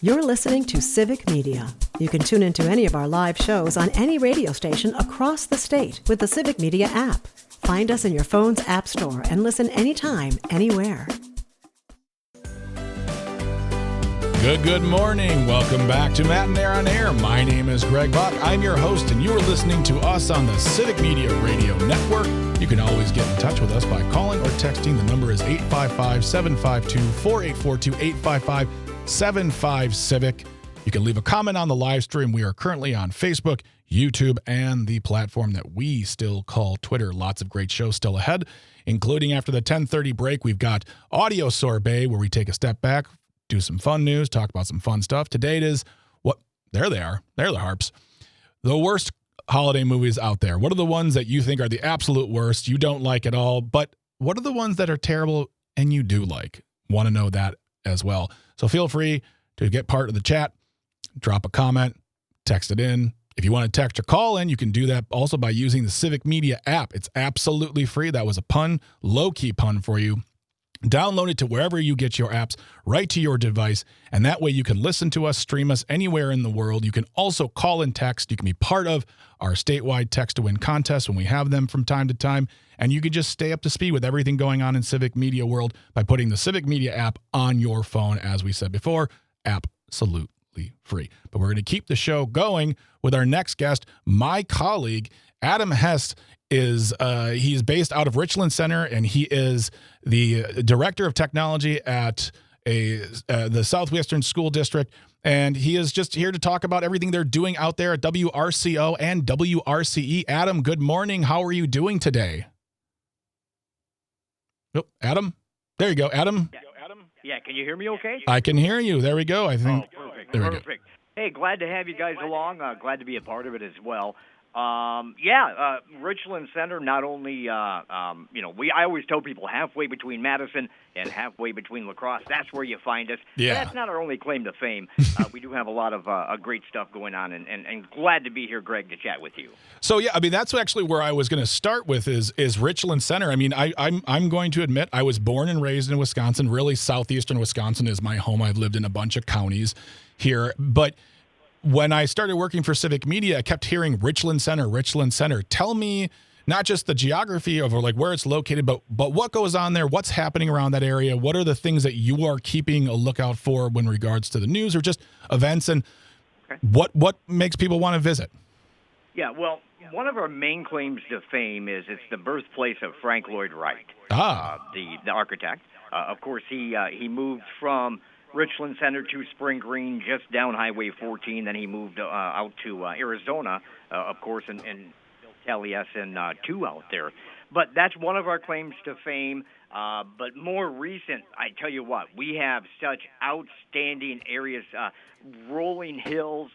You're listening to Civic Media. You can tune into any of our live shows on any radio station across the state with the Civic Media app. Find us in your phone's app store and listen anytime, anywhere. Good morning. Welcome back to Matt and Air on Air. My name is Greg Buck. I'm your host, and you are listening to us on the Civic Media Radio Network. You can always get in touch with us by calling or texting. The number is 855-752-4842, 855-75-CIVIC. You can leave a comment on the live stream. We are currently on Facebook, YouTube, and the platform that we still call Twitter. Lots of great shows still ahead, including after the 10:30 break. We've got Audio Sorbet, where we take a step back, do some fun news, talk about some fun stuff. Today it is there they are. They're the harps. The worst holiday movies out there. What are the ones that you think are the absolute worst, you don't like at all, but what are the ones that are terrible and you do like? Want to know that as well. So feel free to get part of the chat, drop a comment, text it in. If you want to text or call in, you can do that also by using the Civic Media app. It's absolutely free. That was a pun, low-key pun for you. Download it to wherever you get your apps, right to your device, and that way you can listen to us, stream us anywhere in the world. You can also call and text. You can be part of our statewide text-to-win contests when we have them from time to time, and you can just stay up to speed with everything going on in Civic Media world by putting the Civic Media app on your phone, as we said before, absolutely free. But we're going to keep the show going with our next guest, my colleague, Adam Hess. He's based out of Richland Center, and he is the director of technology at the Southwestern School District, and he is just here to talk about everything they're doing out there at WRCO and WRCE. Adam, good morning. How are you doing today? Oh, Adam? There you go, Adam. Yeah, can you hear me okay? I can hear you. There we go. I think. Oh, perfect. There we go. Hey, glad to have you guys along. Glad to be a part of it as well. Richland Center, not only, I always tell people halfway between Madison and halfway between La Crosse. That's where you find us. Yeah. But that's not our only claim to fame. We do have a lot of great stuff going on, and glad to be here, Greg, to chat with you. So, yeah, I mean, that's actually where I was going to start with is Richland Center. I mean, I'm going to admit I was born and raised in Wisconsin. Really, southeastern Wisconsin is my home. I've lived in a bunch of counties here, but when I started working for Civic Media, I kept hearing Richland Center, Richland Center. Tell me not just the geography of like where it's located, but what goes on there, what's happening around that area, what are the things that you are keeping a lookout for when regards to the news or just events, and what makes people want to visit? Yeah, well, one of our main claims to fame is it's the birthplace of Frank Lloyd Wright, the architect. Of course, he moved from Richland Center to Spring Green, just down Highway 14. Then he moved out to Arizona, of course, and built Taliesin 2 out there. But that's one of our claims to fame. But more recent, I tell you what, we have such outstanding areas, rolling hills.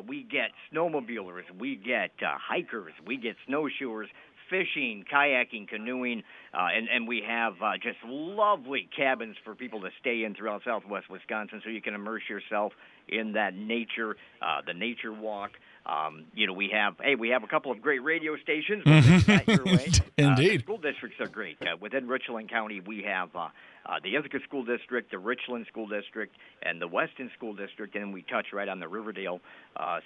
We get snowmobilers, we get hikers, we get snowshoers, fishing, kayaking, canoeing, and we have just lovely cabins for people to stay in throughout southwest Wisconsin so you can immerse yourself in that nature, the nature walk. We have a couple of great radio stations. Your way. Indeed. The school districts are great. Within Richland County, we have the Ithaca School District, the Richland School District, and the Weston School District, and we touch right on the Riverdale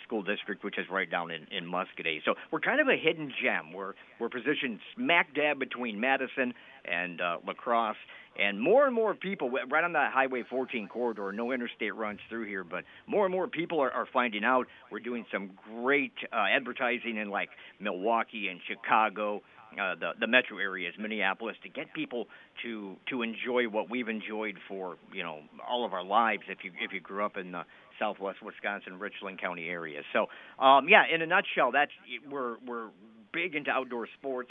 School District, which is right down in Muscatine. So we're kind of a hidden gem. We're positioned smack dab between Madison and La Crosse, and more people, right on that Highway 14 corridor, no interstate runs through here, but more and more people are finding out. We're doing some great advertising in like Milwaukee and Chicago, the metro areas, Minneapolis, to get people to enjoy what we've enjoyed for all of our lives. If you grew up in the southwest Wisconsin, Richland County area. So in a nutshell, we're big into outdoor sports.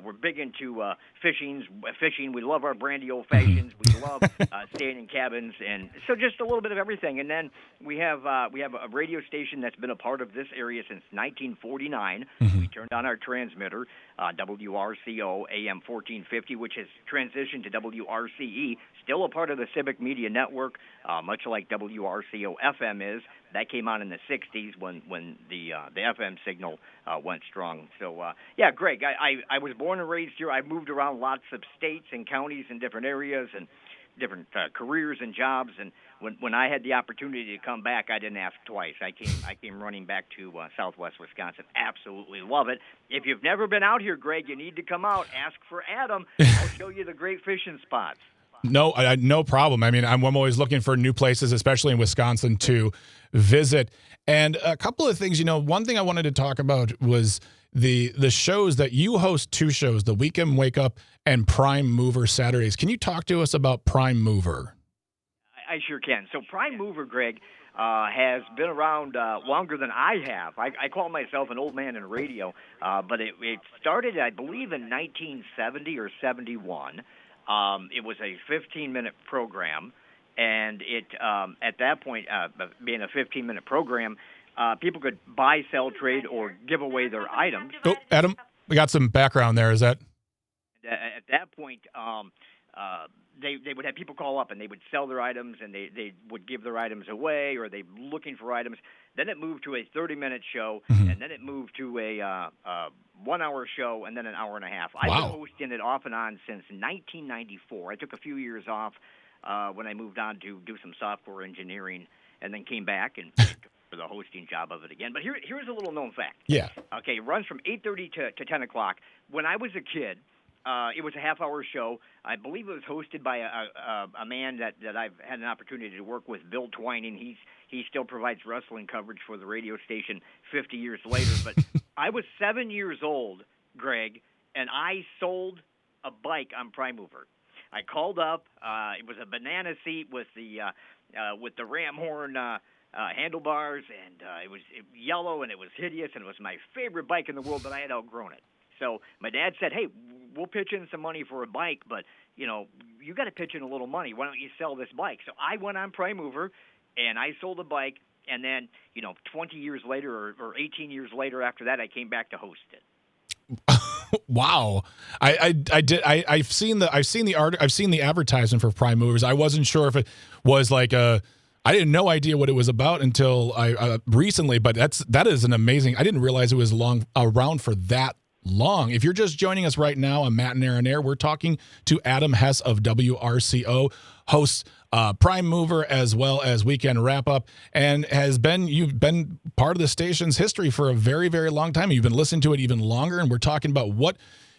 We're big into fishing. We love our brandy old fashions. We love staying in cabins, and so just a little bit of everything. And then we have a radio station that's been a part of this area since 1949. We turned on our transmitter, WRCO AM 1450, which has transitioned to WRCE, still a part of the Civic Media Network, much like WRCO FM is. That came on in the 60s when the FM signal went strong. So, Greg, I was born and raised here. I moved around lots of states and counties and different areas, and different careers and jobs. And when I had the opportunity to come back, I didn't ask twice. I came running back to Southwest Wisconsin. Absolutely love it. If you've never been out here, Greg, you need to come out. Ask for Adam. I'll show you the great fishing spots. No, no problem. I mean, I'm always looking for new places, especially in Wisconsin, to visit. And a couple of things, one thing I wanted to talk about was the shows that you host. Two shows, the Weekend Wake Up and Prime Mover Saturdays. Can you talk to us about Prime Mover? I sure can. So Prime Mover, Greg, has been around longer than I have. I call myself an old man in radio, but it started, I believe, in 1970 or 71. It was a 15-minute program, and it at that point, being a 15-minute program, people could buy, sell, trade, or give away their items. Oh, Adam, we got some background there. Is that? At that point, they would have people call up, and they would sell their items, and they would give their items away, or they looking for items. Then it moved to a 30-minute show, and then it moved to a 1-hour show, and then an hour and a half. I've been hosting it off and on since 1994. I took a few years off when I moved on to do some software engineering, and then came back and for the hosting job of it again. But here's a little known fact. Yeah. Okay, it runs from 8:30 to 10 o'clock. When I was a kid, it was a half-hour show. I believe it was hosted by a man that I've had an opportunity to work with, Bill Twining. He still provides wrestling coverage for the radio station 50 years later. But I was 7 years old, Greg, and I sold a bike on Prime Mover. I called up. It was a banana seat with the ram horn handlebars, and it was yellow, and it was hideous, and it was my favorite bike in the world, but I had outgrown it. So my dad said, hey, we'll pitch in some money for a bike, but, you got to pitch in a little money. Why don't you sell this bike? So I went on Prime Mover, and I sold a bike, and then, 20 years later or 18 years later after that, I came back to host it. Wow. I've seen the advertisement for Prime Movers. I wasn't sure if it was like I didn't no idea what it was about until I recently, but that is an amazing. I didn't realize it was around for that long. If you're just joining us right now on Matt and Aaron Air, we're talking to Adam Hess of WRCO, hosts Prime Mover as well as Weekend Wrap Up, and you've been part of the station's history for a very, very long time. You've been listening to it even longer, and we're talking about what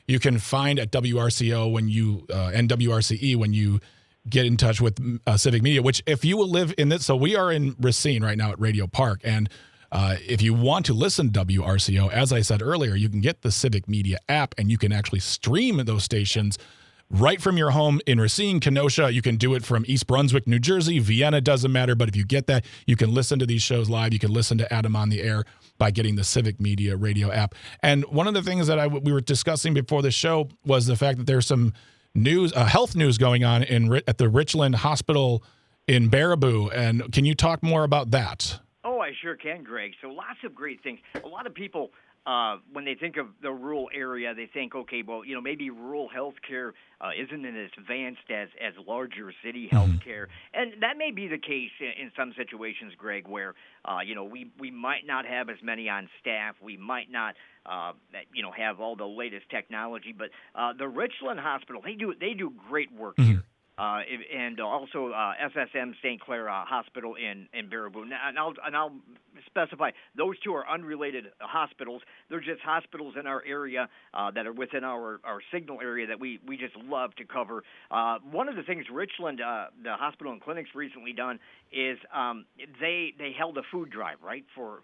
you can find at WRCO and WRCE when you get in touch with Civic Media, which if you will live in this, so we are in Racine right now at Radio Park, and if you want to listen to WRCO, as I said earlier, you can get the Civic Media app, and you can actually stream those stations right from your home in Racine, Kenosha. You can do it from East Brunswick, New Jersey, Vienna, doesn't matter. But if you get that, you can listen to these shows live. You can listen to Adam on the air by getting the Civic Media radio app. And one of the things that we were discussing before the show was the fact that there's some news, health news going on at the Richland Hospital in Baraboo. And can you talk more about that? Oh, I sure can, Greg. So lots of great things. A lot of people, when they think of the rural area, they think, okay, well, maybe rural health care isn't as advanced as larger city health care. And that may be the case in some situations, Greg, where, we might not have as many on staff. We might not, have all the latest technology. But the Richland Hospital, they do great work here. And also SSM St. Clair Hospital in Baraboo. And I'll specify, those two are unrelated hospitals. They're just hospitals in our area that are within our signal area that we just love to cover. One of the things Richland, the hospital and clinics recently done is they held a food drive, right, for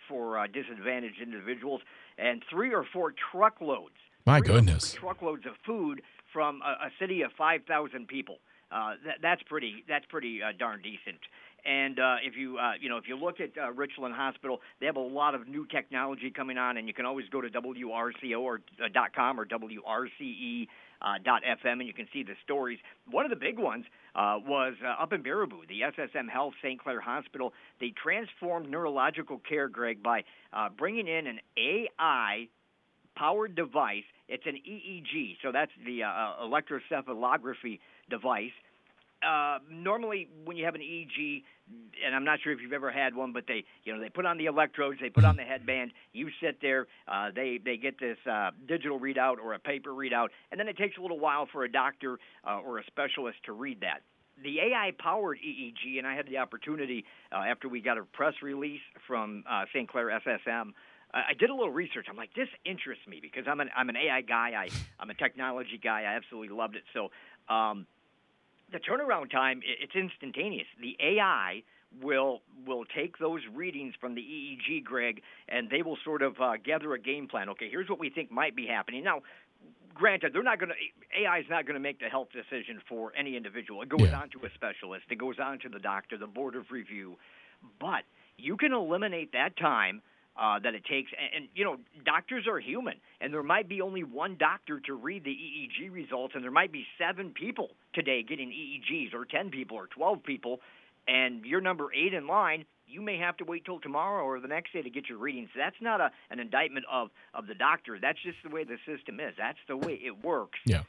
disadvantaged individuals, and 3 or 4 truckloads. My goodness. Truckloads of food from a city of 5,000 people. That's pretty darn decent. And if you look at Richland Hospital, they have a lot of new technology coming on, and you can always go to WRCO.com or WRCE.FM, and you can see the stories. One of the big ones was up in Baraboo, the SSM Health St. Clair Hospital. They transformed neurological care, Greg, by bringing in an AI-powered device. It's an EEG, so that's the electroencephalography device. Normally, when you have an EEG, and I'm not sure if you've ever had one, but they put on the electrodes, they put on the headband, you sit there, they get this digital readout or a paper readout, and then it takes a little while for a doctor or a specialist to read that. the AI-powered EEG, and I had the opportunity after we got a press release from St. Clair SSM. I did a little research. I'm like, this interests me because I'm an AI guy. I'm a technology guy. I absolutely loved it. So the turnaround time, it's instantaneous. The AI will take those readings from the EEG, Greg, and they will sort of gather a game plan. Okay, here's what we think might be happening. Now, granted, AI is not going to make the health decision for any individual. It goes on to a specialist. It goes on to the doctor, the board of review. But you can eliminate that time that it takes. And, doctors are human, and there might be only one doctor to read the EEG results, and there might be 7 people today getting EEGs, or 10 people, or 12 people, and you're number 8 in line. You may have to wait till tomorrow or the next day to get your readings. That's not an indictment of the doctor. That's just the way the system is. That's the way it works. Yeah.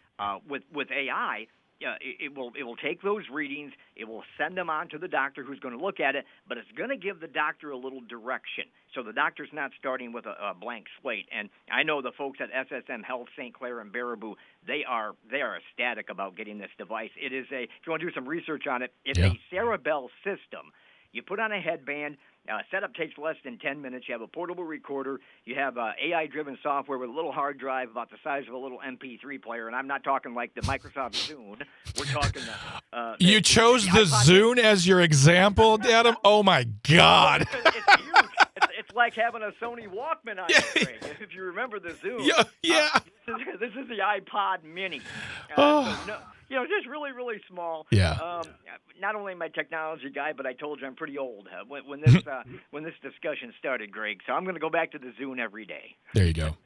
With AI, it will take those readings. It will send them on to the doctor who's going to look at it, but it's going to give the doctor a little direction. So the doctor's not starting with a blank slate. And I know the folks at SSM Health, St. Clair, and Baraboo, they are ecstatic about getting this device. It is if you want to do some research on it, it's a Cerebell system. You put on a headband. Setup takes less than 10 minutes. You have a portable recorder. You have AI-driven software with a little hard drive about the size of a little MP3 player. And I'm not talking like the Microsoft Zune. We're talking you chose the Zune as your example, Adam? Oh, my God. It's huge. It's like having a Sony Walkman on your brain, if you remember the Zune. Yeah. This is the iPod Mini. Just really, really small. Yeah. Not only am I a technology guy, but I told you I'm pretty old when this discussion started, Greg. So I'm going to go back to the Zune every day. There you go.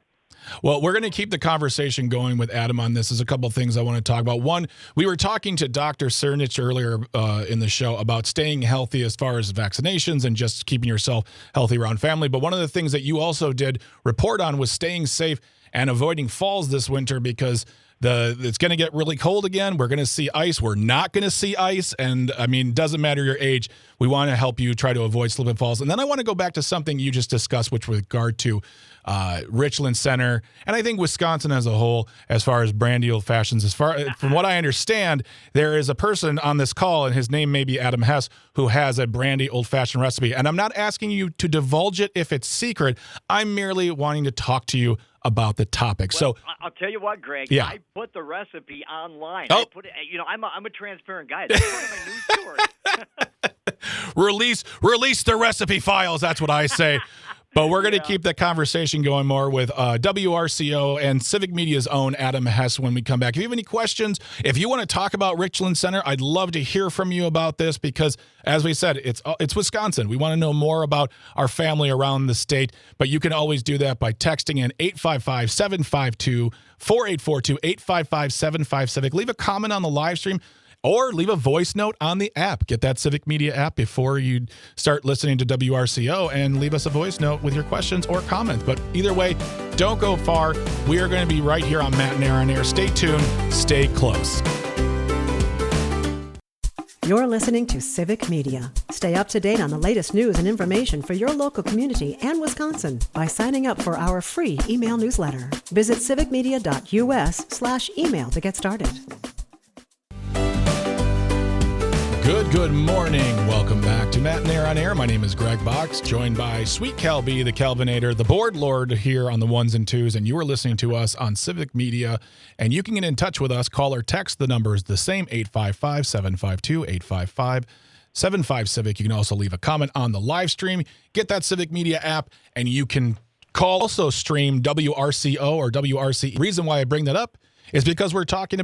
Well, we're going to keep the conversation going with Adam on this. There's a couple of things I want to talk about. One, we were talking to Dr. Cernich earlier in the show about staying healthy as far as vaccinations and just keeping yourself healthy around family. But one of the things that you also did report on was staying safe and avoiding falls this winter because it's going to get really cold again. We're going to see ice. We're not going to see ice. And, doesn't matter your age. We want to help you try to avoid slip and falls. And then I want to go back to something you just discussed, which with regard to Richland Center, and I think Wisconsin as a whole, as far as brandy old fashions. From what I understand, there is a person on this call, and his name may be Adam Hess, who has a brandy old fashioned recipe. And I'm not asking you to divulge it if it's secret. I'm merely wanting to talk to you about the topic. Well, so I'll tell you what, Greg. Yeah. I put the recipe online. Oh. I put it, I'm a transparent guy. That's part of my news story. Release the recipe files. That's what I say. But we're going to keep the conversation going more with WRCO and Civic Media's own Adam Hess when we come back. If you have any questions, if you want to talk about Richland Center, I'd love to hear from you about this because, as we said, it's Wisconsin. We want to know more about our family around the state, but you can always do that by texting in 855-752-4842, 855-75-CIVIC. Leave a comment on the live stream. Or leave a voice note on the app. Get that Civic Media app before you start listening to WRCO and leave us a voice note with your questions or comments. But either way, don't go far. We are going to be right here on Matt and Aaron Air. Stay tuned. Stay close. You're listening to Civic Media. Stay up to date on the latest news and information for your local community and Wisconsin by signing up for our free email newsletter. Visit civicmedia.us/email to get started. Good morning. Welcome back to Matt and Aaron on Air. My name is Greg Box, joined by Sweet Calby, the Calvinator, the board lord here on the ones and twos, and you are listening to us on Civic Media, and you can get in touch with us. Call or text. The number is the same, 855-752-855-75-CIVIC. You can also leave a comment on the live stream. Get that Civic Media app, and you can also stream WRCO or WRC. The reason why I bring that up is because we're talking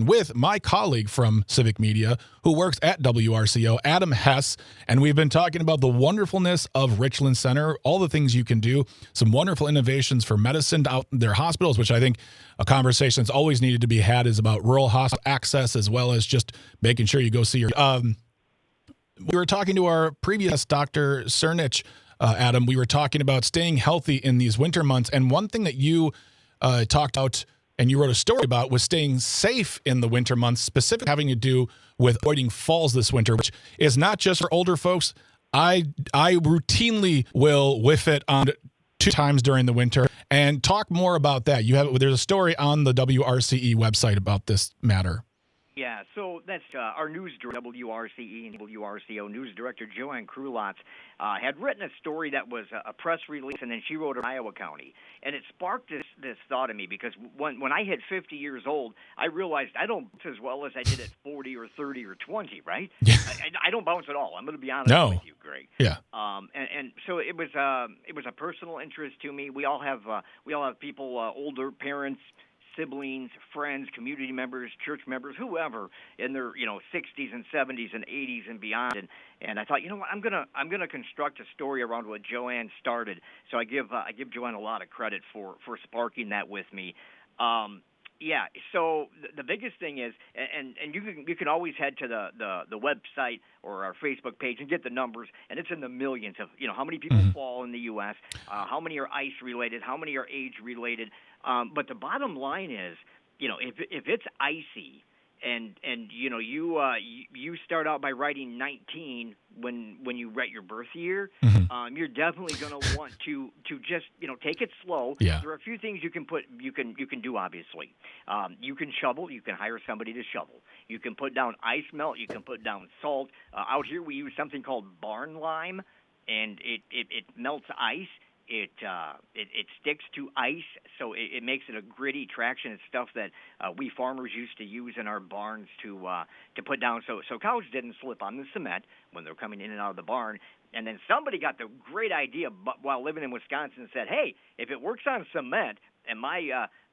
with my colleague from Civic Media who works at WRCO, Adam Hess, and we've been talking about the wonderfulness of Richland Center, all the things you can do, some wonderful innovations for medicine out in their hospitals, which I think a conversation that's always needed to be had is about rural hospital access as well as just making sure you go see your... We were talking to our previous Dr. Cernich, Adam. We were talking about staying healthy in these winter months, and one thing that you talked about and you wrote a story about was staying safe in the winter months, specifically having to do with avoiding falls this winter, which is not just for older folks. I routinely will whiff it on 2 times during the winter. And talk more about that. There's a story on the WRCE website about this matter. Yeah, so that's our news director, WRCE and WRCO news director Joanne Krulotz had written a story that was a press release, and then she wrote it in Iowa County. And it sparked this thought in me because when I hit 50 years old, I realized I don't bounce as well as I did at 40 or 30 or 20, right? Yeah. I don't bounce at all. I'm going to be honest with you, Greg. Yeah. And so it was a personal interest to me. We all have people, older parents, siblings, friends, community members, church members, whoever in their 60s and 70s and 80s and beyond. And I thought, what, I'm gonna construct a story around what Joanne started. So I give Joanne a lot of credit for sparking that with me. Yeah. So the biggest thing is, and you can always head to the website or our Facebook page and get the numbers, and it's in the millions of how many people fall in the U.S., how many are ice related, how many are age related. But the bottom line is, if it's icy, and you start out by writing 19 when you write your birth year, you're definitely going to want to just take it slow. Yeah. There are a few things you can do. Obviously, you can shovel. You can hire somebody to shovel. You can put down ice melt. You can put down salt. Out here we use something called barn lime, and it melts ice. It sticks to ice, so it makes it a gritty traction. It's stuff that we farmers used to use in our barns to put down so cows didn't slip on the cement when they're coming in and out of the barn. And then somebody got the great idea while living in Wisconsin and said, hey, if it works on cement and my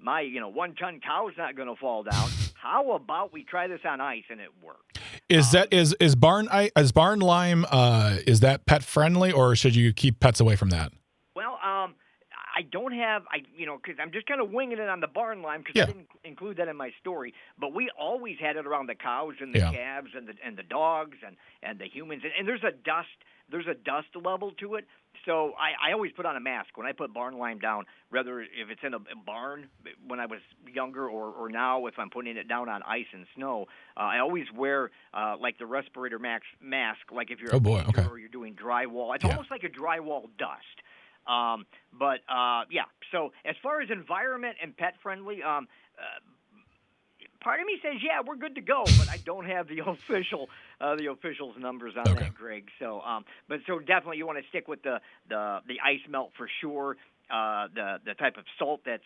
1-ton cow's not going to fall down, how about we try this on ice? And it worked. Is barn lime is that pet friendly, or should you keep pets away from that? Well, I don't have, because I'm just kind of winging it on the barn lime because I didn't include that in my story. But we always had it around the cows and the calves and the dogs and the humans. And there's a dust level to it. So I always put on a mask when I put barn lime down, whether if it's in a barn when I was younger or now if I'm putting it down on ice and snow. I always wear like the respirator mask, like if you're a painter or you're doing drywall. It's almost like a drywall dust. So as far as environment and pet friendly, part of me says, we're good to go, but I don't have the official's numbers on that, Greg. So, so definitely you want to stick with the ice melt for sure. The type of salt that's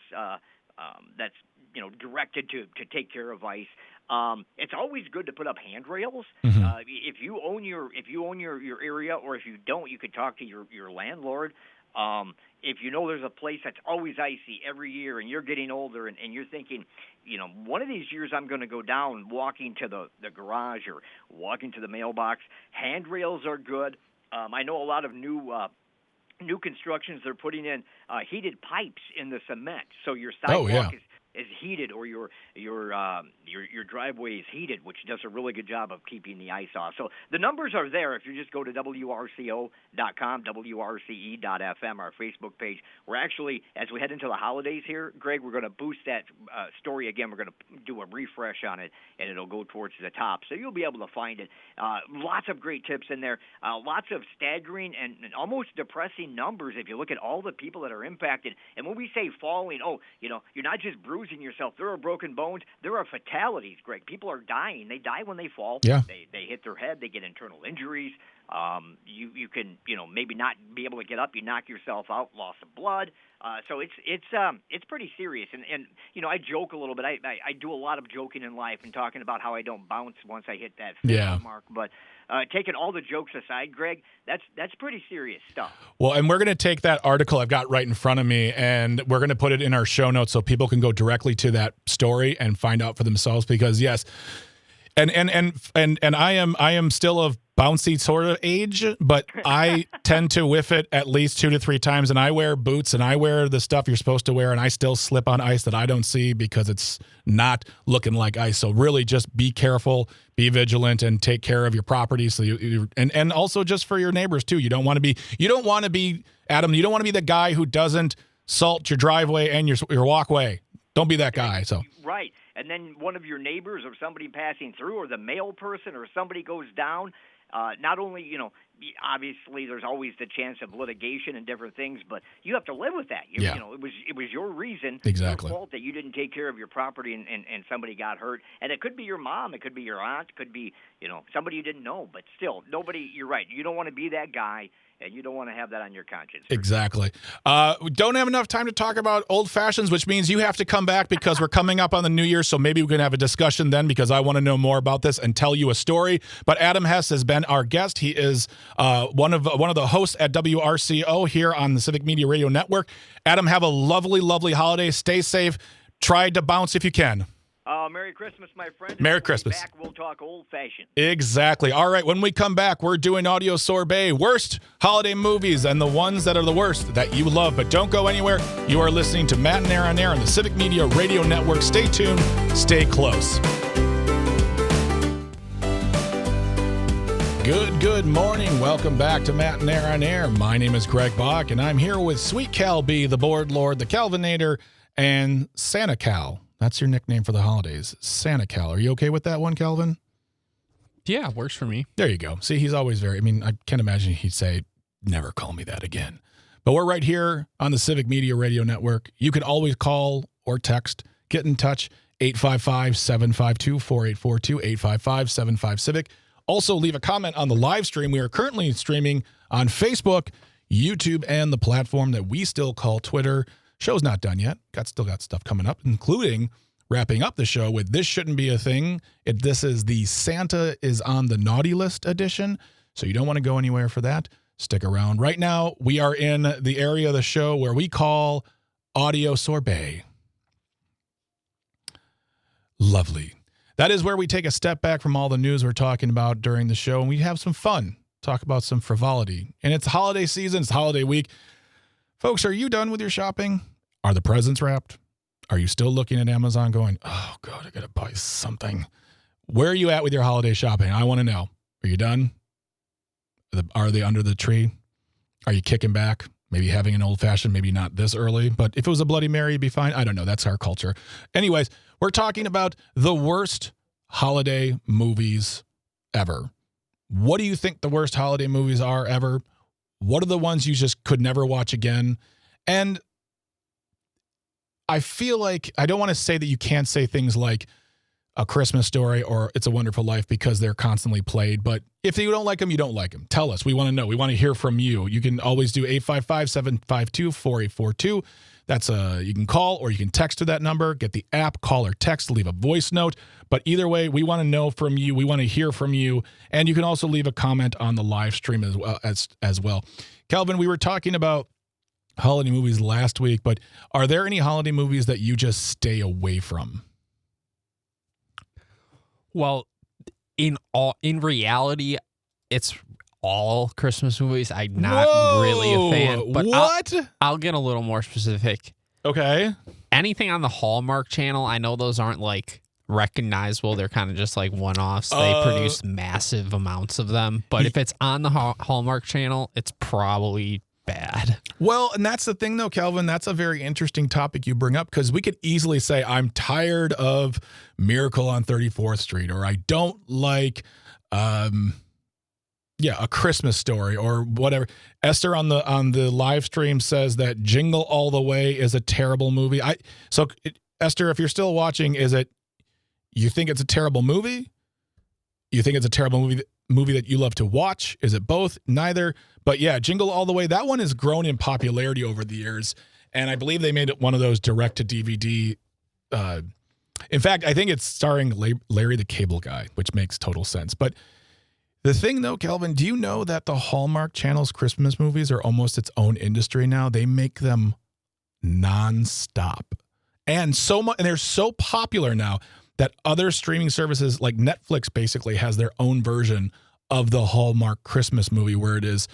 directed to take care of ice. It's always good to put up handrails. If you own your area, or if you don't, you could talk to your landlord. If there's a place that's always icy every year and you're getting older and you're thinking, one of these years I'm going to go down walking to the garage or walking to the mailbox, handrails are good. I know a lot of new constructions, they're putting in heated pipes in the cement, so your sidewalk is heated, or your driveway is heated, which does a really good job of keeping the ice off. So the numbers are there if you just go to WRCO.com, WRCE.FM, our Facebook page. We're actually, as we head into the holidays here, Greg, we're going to boost that story again. We're going to do a refresh on it, and it'll go towards the top. So you'll be able to find it. Lots of great tips in there. Lots of staggering and almost depressing numbers if you look at all the people that are impacted. And when we say falling, you're not just bruising yourself. There are broken bones. There are fatalities, Greg. People are dying. They die when they fall. Yeah. They hit their head. They get internal injuries. You can maybe not be able to get up. You knock yourself out. Loss of blood. So it's pretty serious. And I joke a little bit. I do a lot of joking in life and talking about how I don't bounce once I hit that 50 mark. But taking all the jokes aside, Greg, that's pretty serious stuff. Well, and we're going to take that article I've got right in front of me, and we're going to put it in our show notes so people can go directly to that story and find out for themselves. Because yes, and I am still of bouncy sort of age, but I tend to whiff it at least 2 to 3 times, and I wear boots and I wear the stuff you're supposed to wear, and I still slip on ice that I don't see because it's not looking like ice. So really just be careful, be vigilant, and take care of your property. So and also just for your neighbors too. You don't want to be Adam, you don't want to be the guy who doesn't salt your driveway and your walkway. Don't be that guy. So right. And then one of your neighbors or somebody passing through, or the mail person or somebody goes down, not only, obviously there's always the chance of litigation and different things, but you have to live with that. You know, it was your reason, exactly, your fault that you didn't take care of your property and somebody got hurt. And it could be your mom, it could be your aunt, it could be, somebody you didn't know, but still, you're right. You don't want to be that guy. And you don't want to have that on your conscience. Exactly. We don't have enough time to talk about old fashions, which means you have to come back because we're coming up on the New Year. So maybe we can have a discussion then because I want to know more about this and tell you a story. But Adam Hess has been our guest. He is one of the hosts at WRCO here on the Civic Media Radio Network. Adam, have a lovely, lovely holiday. Stay safe. Try to bounce if you can. Merry Christmas, my friend. Merry Christmas. Back, we'll talk old-fashioned. Exactly. All right, when we come back, we're doing Audio Sorbet, worst holiday movies and the ones that are the worst that you love. But don't go anywhere. You are listening to Matt and Air on Air on the Civic Media Radio Network. Stay tuned. Stay close. Good morning. Welcome back to Matt and Air on Air. My name is Greg Bach, and I'm here with Sweet Cal B, the Board Lord, the Calvinator, and Santa Cal. That's your nickname for the holidays, Santa Cal. Are you okay with that one, Calvin? Yeah, works for me. There you go. See, he's always I can't imagine he'd say, never call me that again. But we're right here on the Civic Media Radio Network. You can always call or text, get in touch, 855-752-4842, 855-75-CIVIC. Also, leave a comment on the live stream. We are currently streaming on Facebook, YouTube, and the platform that we still call Twitter. Show's not done yet. Still got stuff coming up, including wrapping up the show with This Shouldn't Be a Thing. This is the Santa is on the Naughty List edition, so you don't want to go anywhere for that. Stick around. Right now, we are in the area of the show where we call Audio Sorbet. Lovely. That is where we take a step back from all the news we're talking about during the show, and we have some fun. Talk about some frivolity. And it's holiday season. It's holiday week. Folks, are you done with your shopping? Are the presents wrapped? Are you still looking at Amazon going, oh, God, I got to buy something? Where are you at with your holiday shopping? I want to know. Are you done? Are they under the tree? Are you kicking back? Maybe having an old-fashioned, maybe not this early. But if it was a Bloody Mary, it'd be fine. I don't know. That's our culture. Anyways, we're talking about the worst holiday movies ever. What do you think the worst holiday movies are ever? What are the ones you just could never watch again? And I feel like I don't want to say that you can't say things like A Christmas Story or It's a Wonderful Life because they're constantly played. But if you don't like them, you don't like them. Tell us. We want to know. We want to hear from you. You can always do 855-752-4842. That's you can call or you can text to that number, get the app, call or text, leave a voice note. But either way, we want to know from you. We want to hear from you. And you can also leave a comment on the live stream as well. Calvin, we were talking about holiday movies last week, but are there any holiday movies that you just stay away from? Well, in reality, it's all Christmas movies. I'm not really a fan. But what? I'll get a little more specific. Okay. Anything on the Hallmark Channel, I know those aren't like recognizable. They're kind of just like one-offs. They produce massive amounts of them. But if it's on the Hallmark Channel, it's probably bad. Well, and that's the thing, though, Calvin. That's a very interesting topic you bring up because we could easily say, I'm tired of Miracle on 34th Street, or I don't like, A Christmas Story, or whatever. Esther on the live stream says that Jingle All the Way is a terrible movie. Esther, if you're still watching, is it you think it's a terrible movie? You think it's a terrible movie that you love to watch? Is it both? Neither. But yeah, Jingle All the Way, that one has grown in popularity over the years. And I believe they made it one of those direct-to-DVD. In fact, I think it's starring Larry the Cable Guy, which makes total sense. But the thing, though, Calvin, do you know that the Hallmark Channel's Christmas movies are almost its own industry now? They make them nonstop. And they're so popular now that other streaming services like Netflix basically has their own version of the Hallmark Christmas movie where it is,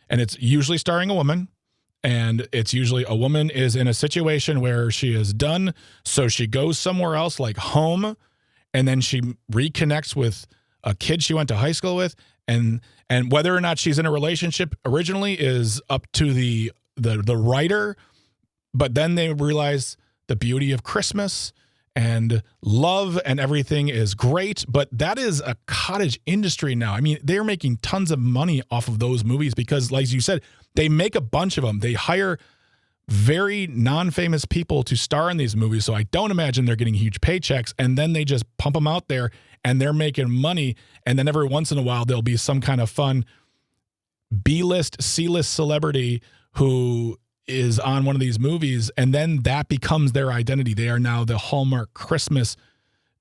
and it's usually starring a woman, and it's usually a woman is in a situation where she is done, so she goes somewhere else like home, and then she reconnects with a kid she went to high school with, and whether or not she's in a relationship originally is up to the writer, but then they realize the beauty of Christmas and love and everything is great, but that is a cottage industry now. I mean, they're making tons of money off of those movies because, like you said, they make a bunch of them. They hire very non-famous people to star in these movies, so I don't imagine they're getting huge paychecks, and then they just pump them out there, and they're making money, and then every once in a while there'll be some kind of fun B-list, C-list celebrity who is on one of these movies, and then that becomes their identity. They are now the Hallmark Christmas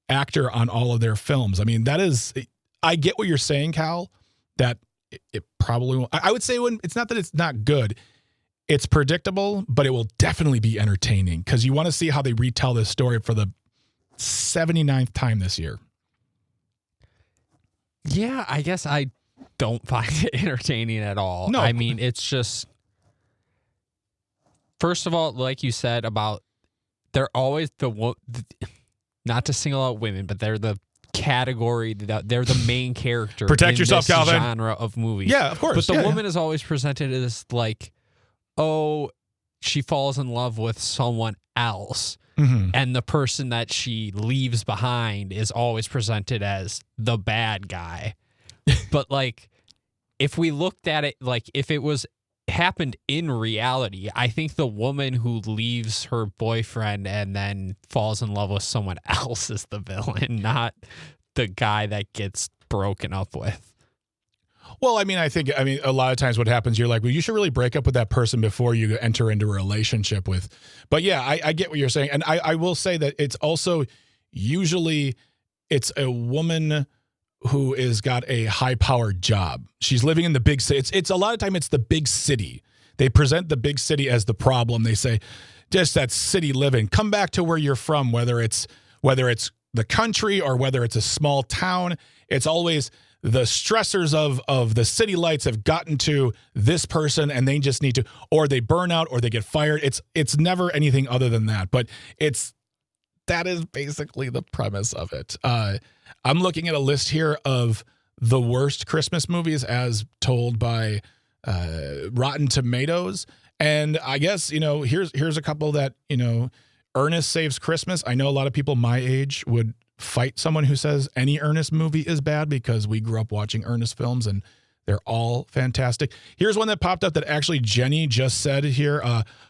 actor on all of their films. I mean, that is, I get what you're saying, Cal, that it probably won't. I would say when it's not that it's not good, it's predictable, but it will definitely be entertaining because you want to see how they retell this story for the 79th time this year. Yeah, I guess I don't find it entertaining at all. No. I mean, it's just, first of all, like you said about, they're always not to single out women, but they're the category, they're the main character. Protect in yourself, this Calvin. genre of movies. Yeah, of course. But the woman is always presented as like, oh, she falls in love with someone else. Mm-hmm. And the person that she leaves behind is always presented as the bad guy. But like, if we looked at it, like if it was happened in reality, I think the woman who leaves her boyfriend and then falls in love with someone else is the villain, not the guy that gets broken up with. Well, I mean, a lot of times what happens, you're like, well, you should really break up with that person before you enter into a relationship with. But yeah, I get what you're saying. And I will say that it's also usually it's a woman who is got a high powered job. She's living in the big city. It's a lot of time it's the big city. They present the big city as the problem. They say, just that city living, come back to where you're from, whether it's the country or whether it's a small town. It's always the stressors of the city lights have gotten to this person and they just need to, or they burn out or they get fired. It's never anything other than that, but that is basically the premise of it. I'm looking at a list here of the worst Christmas movies as told by Rotten Tomatoes. And I guess, here's a couple that, Ernest Saves Christmas. I know a lot of people my age would fight someone who says any Ernest movie is bad because we grew up watching Ernest films and they're all fantastic. Here's one that popped up that actually Jenny just said here.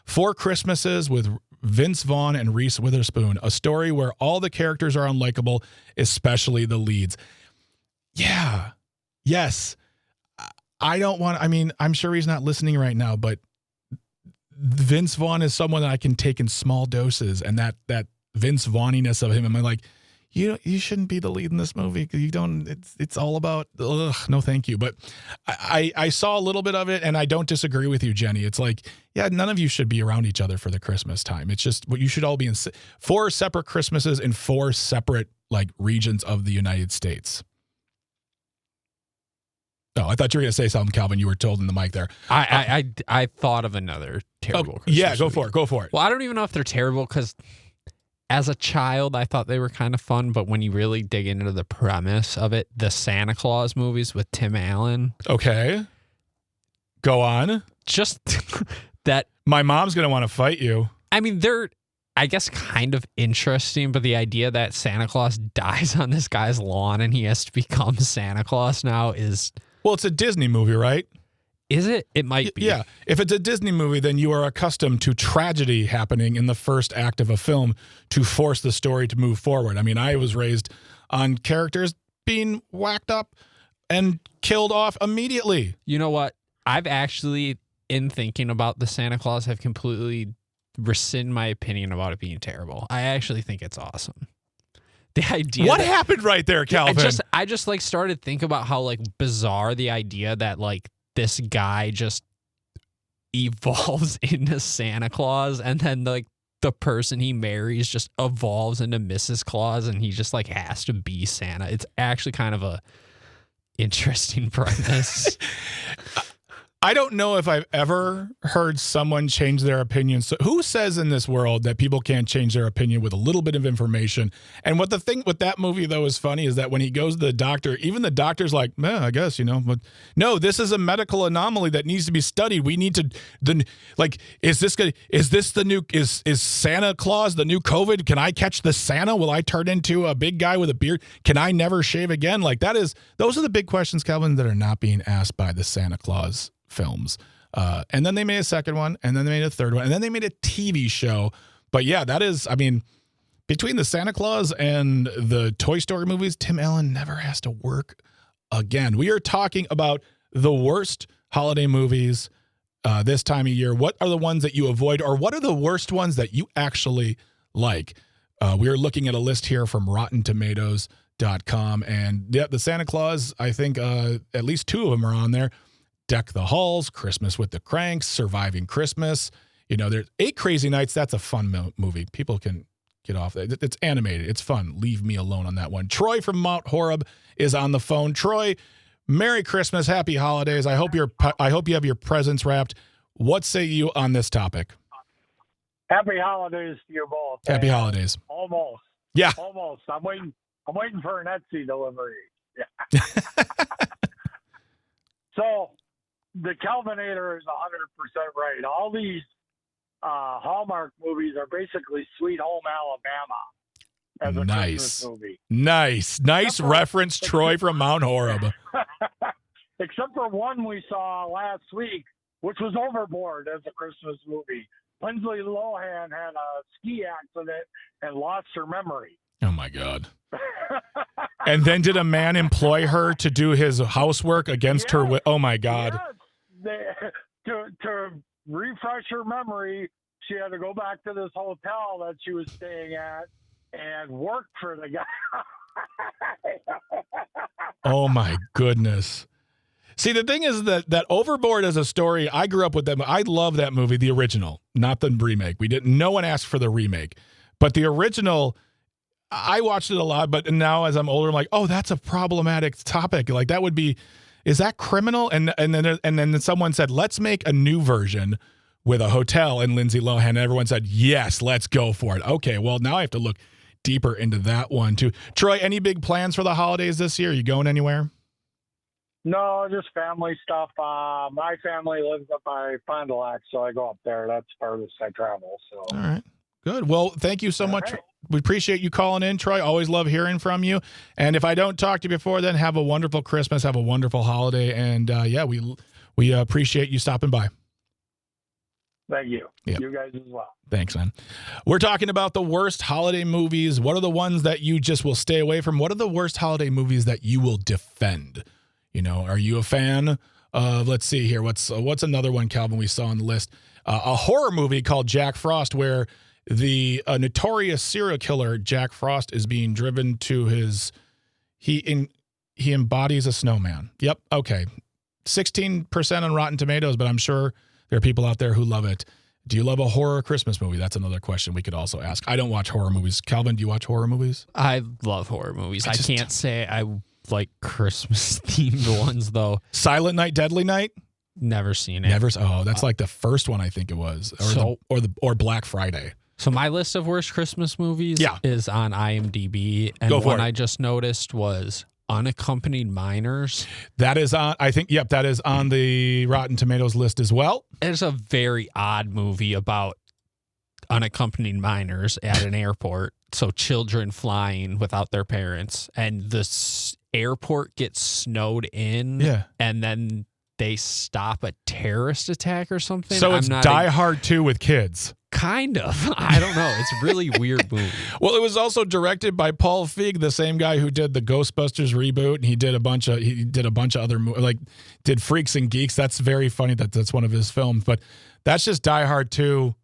4 Christmases with Vince Vaughn and Reese Witherspoon, a story where all the characters are unlikable, especially the leads. Yeah. Yes. I'm sure he's not listening right now, but Vince Vaughn is someone that I can take in small doses, and that Vince Vaughniness of him, I'm like, you shouldn't be the lead in this movie because you don't. It's all about no, thank you. But I saw a little bit of it, and I don't disagree with you, Jenny. It's like, yeah, none of you should be around each other for the Christmas time. It's just what you should all be in 4 separate Christmases in 4 separate regions of the United States. Oh, I thought you were going to say something, Calvin. You were told in the mic there. I thought of another terrible Christmas yeah, go movie. for it. Go for it. Well, I don't even know if they're terrible because as a child, I thought they were kind of fun. But when you really dig into the premise of it, the Santa Claus movies with Tim Allen. Okay. Go on. Just that. My mom's going to want to fight you. I mean, they're, I guess, kind of interesting, but the idea that Santa Claus dies on this guy's lawn and he has to become Santa Claus now is... Well, it's a Disney movie, right? Is it? It might be. Yeah. If it's a Disney movie, then you are accustomed to tragedy happening in the first act of a film to force the story to move forward. I mean, I was raised on characters being whacked up and killed off immediately. You know what? I've actually, in thinking about the Santa Claus, have completely rescind my opinion about it being terrible. I actually think it's awesome. The idea. What happened right there, Calvin? I just started thinking about how bizarre the idea that this guy just evolves into Santa Claus and then the person he marries just evolves into Mrs. Claus and he just has to be Santa. It's actually kind of a interesting premise. I don't know if I've ever heard someone change their opinion. So who says in this world that people can't change their opinion with a little bit of information? And what the thing with that movie, though, is funny is that when he goes to the doctor, even the doctor's like, I guess, but no, this is a medical anomaly that needs to be studied. We need to, is this the new, is Santa Claus the new COVID? Can I catch the Santa? Will I turn into a big guy with a beard? Can I never shave again? Those are the big questions, Calvin, that are not being asked by the Santa Claus films. And then they made a second one, and then they made a third one, and then they made a TV show. But yeah, that is, between the Santa Claus and the Toy Story movies, Tim Allen never has to work again. We are talking about the worst holiday movies this time of year. What are the ones that you avoid, or what are the worst ones that you actually like? We are looking at a list here from RottenTomatoes.com, and yeah, the Santa Claus, I think at least 2 of them are on there. Deck the Halls, Christmas with the Cranks, Surviving Christmas. There's 8 Crazy Nights. That's a fun movie. People can get off that. It's animated. It's fun. Leave me alone on that one. Troy from Mount Horeb is on the phone. Troy, Merry Christmas, Happy Holidays. I hope you have your presents wrapped. What say you on this topic? Happy holidays to you both. Happy holidays. Almost. Yeah. Almost. I'm waiting for an Etsy delivery. Yeah. So the Calvinator is 100% right. All these Hallmark movies are basically Sweet Home Alabama as a Christmas movie. Nice reference, Troy from Mount Horeb. Except for one we saw last week, which was Overboard as a Christmas movie. Lindsay Lohan had a ski accident and lost her memory. Oh, my God. And then did a man employ her to do his housework against her? Oh, my God. Yes. To refresh her memory, she had to go back to this hotel that she was staying at and work for the guy. Oh, my goodness. See, the thing is that Overboard as a story, I grew up with them. I love that movie, the original, not the remake. No one asked for the remake. But the original, I watched it a lot, but now as I'm older, I'm like, oh, that's a problematic topic. Like that would be, is that criminal? And then someone said, let's make a new version with a hotel and Lindsay Lohan. And everyone said, yes, let's go for it. Okay, well, now I have to look deeper into that one too. Troy, any big plans for the holidays this year? Are you going anywhere? No, just family stuff. My family lives up by Fond du Lac, so I go up there. That's part of this I travel. So. All right. Good. Well, thank you so much. Right. We appreciate you calling in, Troy. Always love hearing from you. And if I don't talk to you before then, have a wonderful Christmas. Have a wonderful holiday. And we appreciate you stopping by. Thank you. Yep. You guys as well. Thanks, man. We're talking about the worst holiday movies. What are the ones that you just will stay away from? What are the worst holiday movies that you will defend? Are you a fan of, let's see here, what's another one, Calvin, we saw on the list? A horror movie called Jack Frost, where the notorious serial killer Jack Frost is being driven to he embodies a snowman. Yep. Okay. 16% on Rotten Tomatoes, but I'm sure there are people out there who love it. Do you love a horror Christmas movie? That's another question we could also ask. I don't watch horror movies. Calvin, do you watch horror movies? I love horror movies. I can't say I like Christmas themed ones though. Silent Night, Deadly Night? Never seen it. That's like the first one I think it was, or Black Friday. So my list of worst Christmas movies is on IMDb, and the one I just noticed was Unaccompanied Minors. That is on. I think that is on the Rotten Tomatoes list as well. It's a very odd movie about unaccompanied minors at an airport. So children flying without their parents, and the airport gets snowed in. Yeah, and then they stop a terrorist attack or something. So it's Die Hard 2 with kids. Kind of. I don't know. It's a really weird movie. Well, it was also directed by Paul Feig, the same guy who did the Ghostbusters reboot, and he did a bunch of other movies, did Freaks and Geeks. That's very funny that's one of his films, but that's just Die Hard 2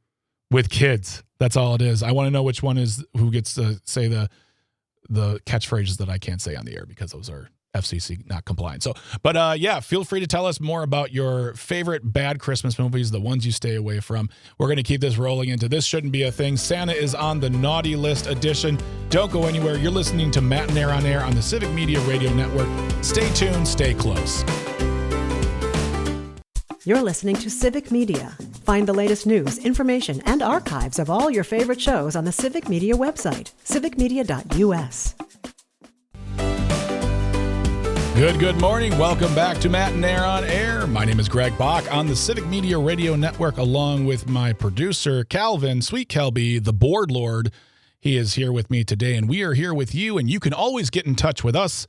with kids. That's all it is. I want to know which one is who gets to say the catchphrases that I can't say on the air because those are FCC not compliant. So, but feel free to tell us more about your favorite bad Christmas movies, the ones you stay away from. We're going to keep this rolling into This Shouldn't Be a Thing. Santa is on the naughty list edition. Don't go anywhere. You're listening to Matt and Air on Air on the Civic Media Radio Network. Stay tuned. Stay close. You're listening to Civic Media. Find the latest news, information, and archives of all your favorite shows on the Civic Media website, civicmedia.us. Good morning. Welcome back to Matt and Air on Air. My name is Greg Bach on the Civic Media Radio Network, along with my producer, Calvin, Sweet Kelby, the board lord. He is here with me today, and we are here with you, and you can always get in touch with us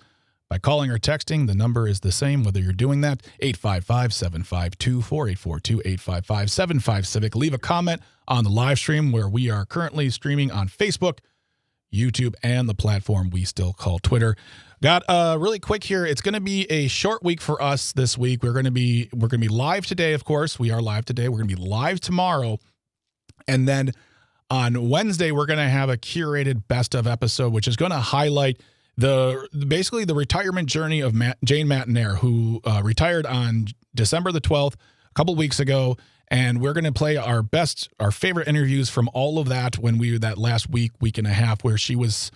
by calling or texting. The number is the same, whether you're doing that, 855-752-4842, 855-75-CIVIC. Leave a comment on the live stream where we are currently streaming on Facebook, YouTube, and the platform we still call Twitter. Got really quick here. It's going to be a short week for us this week. We're going to be live today, of course. We are live today. We're going to be live tomorrow. And then on Wednesday, we're going to have a curated best of episode, which is going to highlight basically the retirement journey of Jane Matinair, who retired on December the 12th, a couple weeks ago. And we're going to play our favorite interviews from all of that that last week and a half, where she was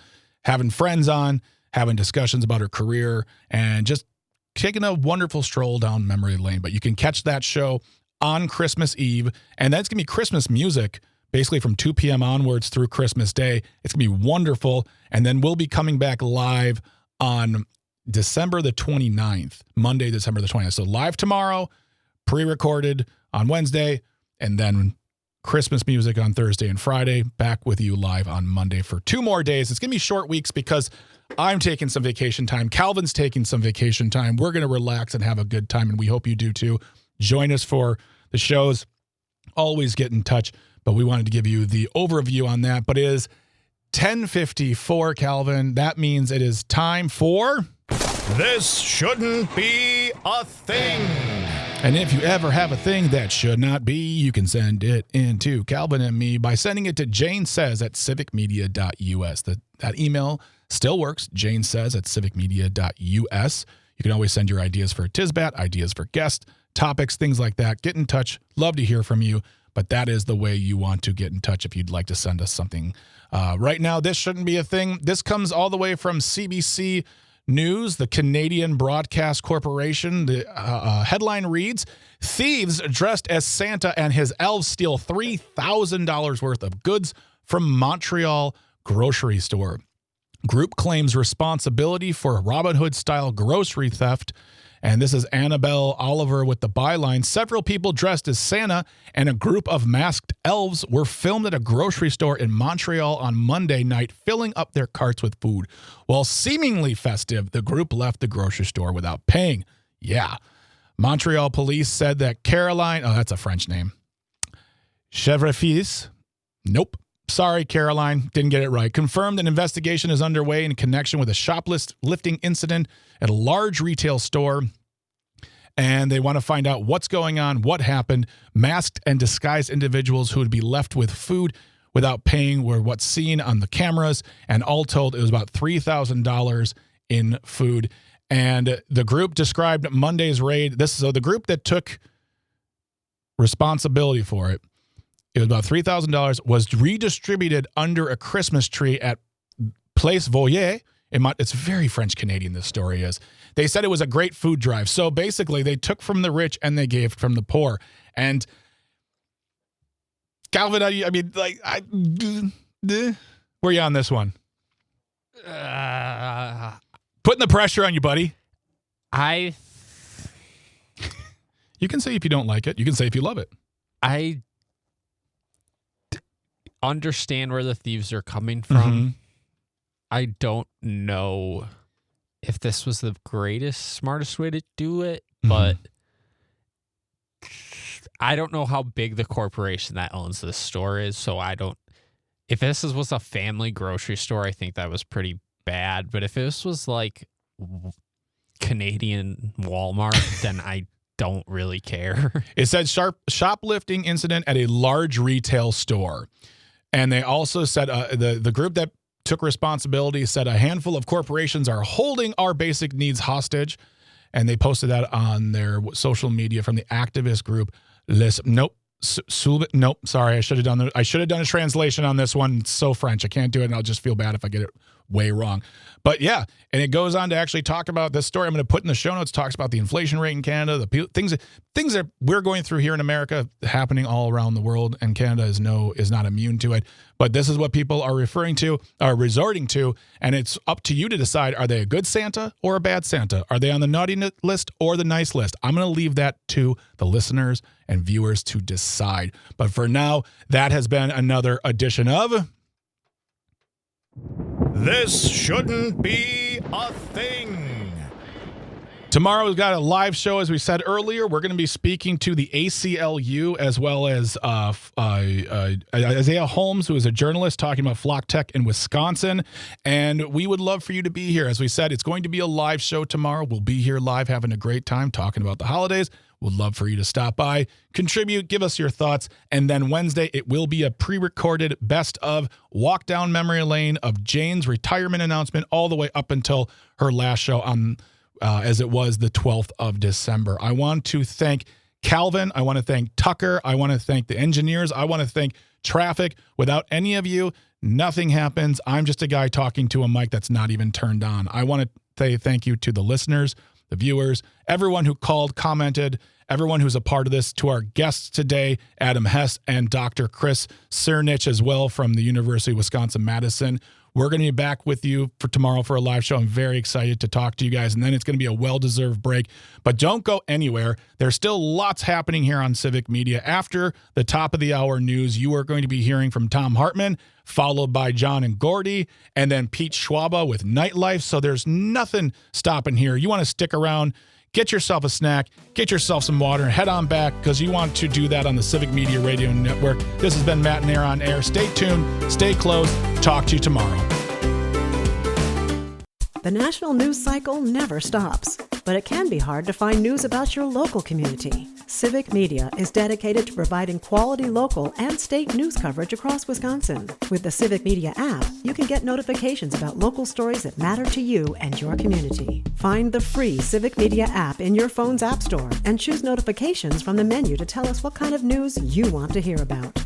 having friends on, having discussions about her career, and just taking a wonderful stroll down memory lane. But you can catch that show on Christmas Eve, and that's going to be Christmas music, basically from 2 p.m. onwards through Christmas Day. It's going to be wonderful. And then we'll be coming back live on December the 29th, Monday, December the 29th. So live tomorrow, pre-recorded on Wednesday, and then Christmas music on Thursday and Friday. Back with you live on Monday for 2 more days. It's going to be short weeks because I'm taking some vacation time. Calvin's taking some vacation time. We're going to relax and have a good time, and we hope you do too. Join us for the shows. Always get in touch. But we wanted to give you the overview on that. But it is 10:54, Calvin. That means it is time for This Shouldn't Be a Thing. And if you ever have a thing that should not be, you can send it into Calvin and me by sending it to janesays@civicmedia.us. That email still works, janesays@civicmedia.us. You can always send your ideas for Tisbat, ideas for guests, topics, things like that. Get in touch. Love to hear from you. But that is the way you want to get in touch if you'd like to send us something. Right now, this shouldn't be a thing. This comes all the way from CBC News, the Canadian Broadcast Corporation. The headline reads, "Thieves dressed as Santa and his elves steal $3,000 worth of goods from Montreal grocery store. Group claims responsibility for Robin Hood-style grocery theft." And this is Annabelle Oliver with the byline. "Several people dressed as Santa and a group of masked elves were filmed at a grocery store in Montreal on Monday night, filling up their carts with food. While seemingly festive, the group left the grocery store without paying." Yeah. Montreal police said that Caroline, that's a French name. Chevrefils, nope. Sorry, Caroline, didn't get it right. Confirmed an investigation is underway in connection with a shoplifting incident at a large retail store. And they want to find out what's going on, what happened. Masked and disguised individuals who would be left with food without paying were what's seen on the cameras. And all told, it was about $3,000 in food. And the group described Monday's raid. The group that took responsibility for it, it was about $3,000, was redistributed under a Christmas tree at Place Voyer. It's very French-Canadian, this story is. They said it was a great food drive. So basically, they took from the rich and they gave from the poor. And Calvin, where are you on this one? Putting the pressure on you, buddy. You can say if you don't like it. You can say if you love it. I understand where the thieves are coming from. Mm-hmm. I don't know if this was the greatest, smartest way to do it, but I don't know how big the corporation that owns this store is, so if this was a family grocery store, I think that was pretty bad, but if this was like Canadian Walmart, then I don't really care. It said shoplifting incident at a large retail store. And they also said the group that took responsibility said a handful of corporations are holding our basic needs hostage. And they posted that on their social media from the activist group. Nope, sorry, I should have done a translation on this one. It's so French. I can't do it, and I'll just feel bad if I get it way wrong. But yeah, and it goes on to actually talk about this story I'm going to put in the show notes, talks about the inflation rate in Canada, the things that we're going through here in America happening all around the world, and Canada is not immune to it. But this is what people are resorting to, and it's up to you to decide, are they a good Santa or a bad Santa? Are they on the naughty list or the nice list? I'm going to leave that to the listeners and viewers to decide. But for now, that has been another edition of This Shouldn't Be a Thing. Tomorrow we've got a live show, as we said earlier. We're going to be speaking to the ACLU as well as Isaiah Holmes, who is a journalist, talking about Flock Tech in Wisconsin. And we would love for you to be here. As we said, it's going to be a live show tomorrow. We'll be here live having a great time talking about the holidays. We'd love for you to stop by, contribute, give us your thoughts. And then Wednesday, it will be a pre-recorded best of walk down memory lane of Jane's retirement announcement all the way up until her last show on as it was the 12th of December. I want to thank Calvin. I want to thank Tucker. I want to thank the engineers. I want to thank traffic. Without any of you, nothing happens. I'm just a guy talking to a mic that's not even turned on. I want to say thank you to the listeners, the viewers, everyone who called, commented, everyone who's a part of this, to our guests today, Adam Hess and Dr. Chris Cernich as well from the University of Wisconsin-Madison. We're going to be back with you for tomorrow for a live show. I'm very excited to talk to you guys, and then it's going to be a well-deserved break. But don't go anywhere. There's still lots happening here on Civic Media. After the top of the hour news, you are going to be hearing from Tom Hartman, followed by John and Gordy, and then Pete Schwaba with Nightlife. So there's nothing stopping here. You want to stick around, get yourself a snack, get yourself some water, and head on back because you want to do that on the Civic Media Radio Network. This has been Matt and Air on Air. Stay tuned, stay close. Talk to you tomorrow. The national news cycle never stops, but it can be hard to find news about your local community. Civic Media is dedicated to providing quality local and state news coverage across Wisconsin. With the Civic Media app, you can get notifications about local stories that matter to you and your community. Find the free Civic Media app in your phone's app store and choose notifications from the menu to tell us what kind of news you want to hear about.